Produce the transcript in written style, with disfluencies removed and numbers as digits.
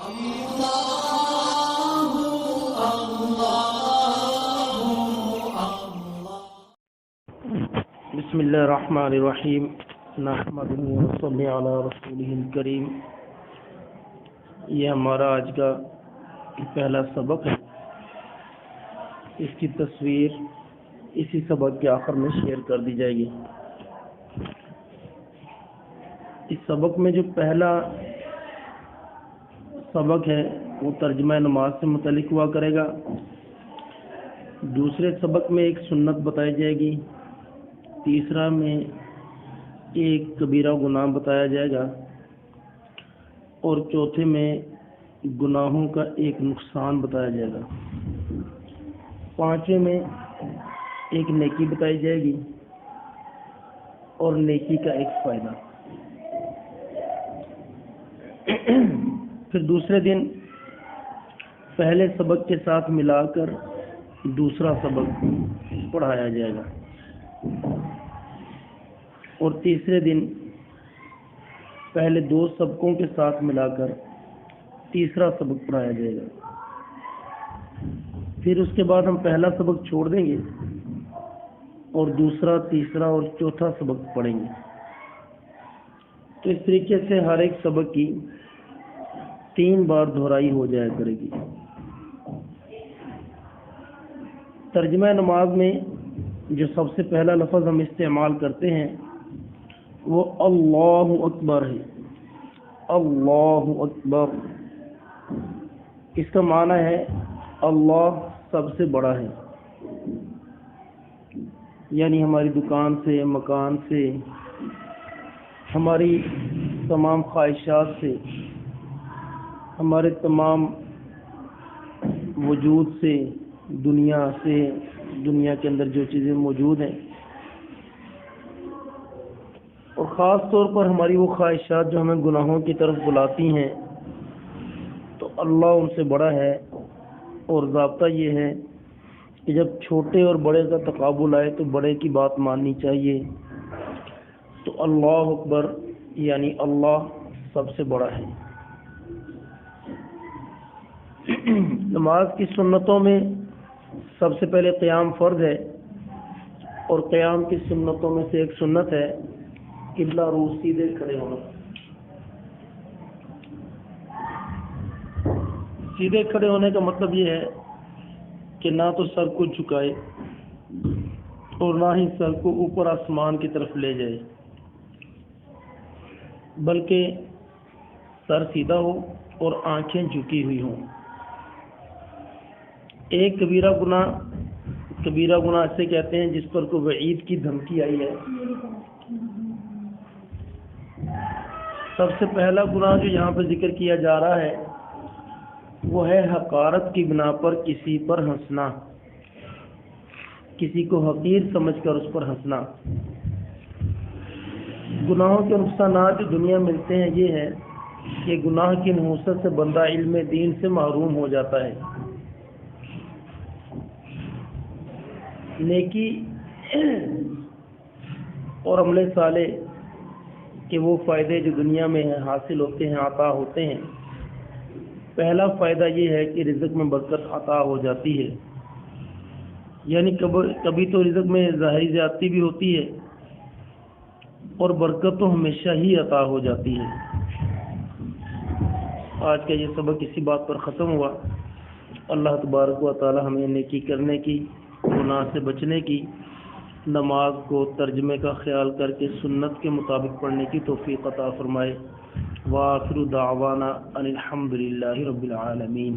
بسم اللہ الرحمن الرحیم نحمدہ ونصلی علی رسولہ الکریم۔ یہ ہمارا آج کا پہلا سبق ہے۔ اس کی تصویر اسی سبق کے آخر میں شیئر کر دی جائے گی۔ اس سبق میں جو پہلا سبق ہے وہ ترجمہ نماز سے متعلق ہوا کرے گا۔ دوسرے سبق میں ایک سنت بتائی جائے گی، تیسرا میں ایک کبیرہ گناہ بتایا جائے گا، اور چوتھے میں گناہوں کا ایک نقصان بتایا جائے گا، پانچویں میں ایک نیکی بتائی جائے گی اور نیکی کا ایک فائدہ۔ پھر دوسرے دن پہلے سبق کے ساتھ ملا کر دوسرا سبق پڑھایا جائے گا، اور تیسرے دن پہلے دو سبقوں کے ساتھ ملا کر تیسرا سبق پڑھایا جائے گا۔ پھر اس کے بعد ہم پہلا سبق چھوڑ دیں گے اور دوسرا، تیسرا اور چوتھا سبق پڑھیں گے۔ تو اس طریقے سے ہر ایک سبق کی 3 بار دہرائی ہو جایا کرے گی۔ ترجمہ نماز میں جو سب سے پہلا لفظ ہم استعمال کرتے ہیں وہ اللہ اکبر ہے۔ اللہ اکبر، اس کا معنی ہے اللہ سب سے بڑا ہے، یعنی ہماری دکان سے، مکان سے، ہماری تمام خواہشات سے، ہمارے تمام وجود سے، دنیا سے، دنیا کے اندر جو چیزیں موجود ہیں، اور خاص طور پر ہماری وہ خواہشات جو ہمیں گناہوں کی طرف بلاتی ہیں، تو اللہ ان سے بڑا ہے۔ اور ضابطہ یہ ہے کہ جب چھوٹے اور بڑے کا تقابل آئے تو بڑے کی بات ماننی چاہیے۔ تو اللہ اکبر یعنی اللہ سب سے بڑا ہے۔ نماز کی سنتوں میں سب سے پہلے قیام فرض ہے، اور قیام کی سنتوں میں سے ایک سنت ہے قبلہ رو سیدھے کھڑے ہونا۔ سیدھے کھڑے ہونے کا مطلب یہ ہے کہ نہ تو سر کو جھکائے اور نہ ہی سر کو اوپر آسمان کی طرف لے جائے، بلکہ سر سیدھا ہو اور آنکھیں جھکی ہوئی ہوں۔ ایک کبیرہ گناہ اسے کہتے ہیں جس پر کوئی وعید کی دھمکی آئی ہے۔ سب سے پہلا گناہ جو یہاں پر ذکر کیا جا رہا ہے وہ ہے حقارت کی بنا پر کسی پر ہنسنا، کسی کو حقیر سمجھ کر اس پر ہنسنا۔ گناہوں کے نقصانات جو دنیا ملتے ہیں یہ ہے کہ گناہ کی نحوست سے بندہ علم دین سے محروم ہو جاتا ہے۔ نیکی اور عمل صالح کہ وہ فائدے جو دنیا میں حاصل ہوتے ہیں، عطا ہوتے ہیں۔ پہلا فائدہ یہ ہے کہ رزق میں برکت عطا ہو جاتی ہے، یعنی کبھی تو رزق میں ظاہری زیادتی بھی ہوتی ہے، اور برکت تو ہمیشہ ہی عطا ہو جاتی ہے۔ آج کا یہ سبق اسی بات پر ختم ہوا۔ اللہ تبارک و تعالی ہمیں نیکی کرنے کی، گناہ سے بچنے کی، نماز کو ترجمے کا خیال کر کے سنت کے مطابق پڑھنے کی توفیق عطا فرمائے۔ وآخر دعوانا ان الحمد للہ رب العالمین۔